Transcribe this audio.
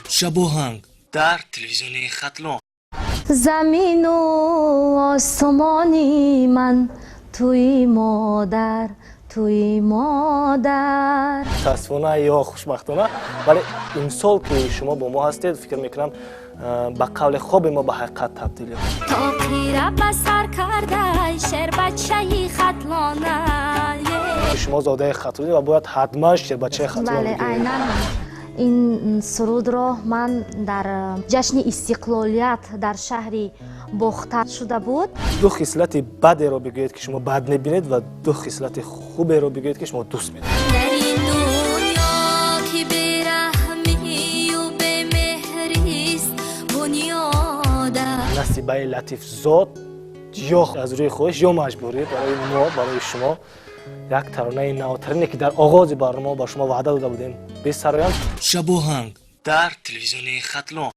شبوهنگ در تلویزیون خطلون. زمین و آسمانی من توی مادر توی مادر. متاسفانه یا خوشبختانه ولی امسال که شما با ما هستید فکر میکنم به قول خوب ما به حقیقت تبدیل شد. تا خیره به سر کرده شعر بچه خطلانه. شما زاده خطلونی و باید حتما شعر بچه خطلون بله بگید. عیناً این سرود را من در جشن استقلالیت در شهری باختر شده بود. دو خصلت بد رو بگویید که شما بد نبینید و دو خصلت خوب رو بگویید که شما دوست می‌دارید. در این دنیا که بی‌رحمی و بی‌مهریست بنیاده. نصیبه لطیف زاد یا از روی خودش یا مجبوری برای ما برای شما یک ترانه نوترینی که در آغاز برنامه با شما وعده داده بودیم به سرایان شبوهنگ در تلویزیون خطلون.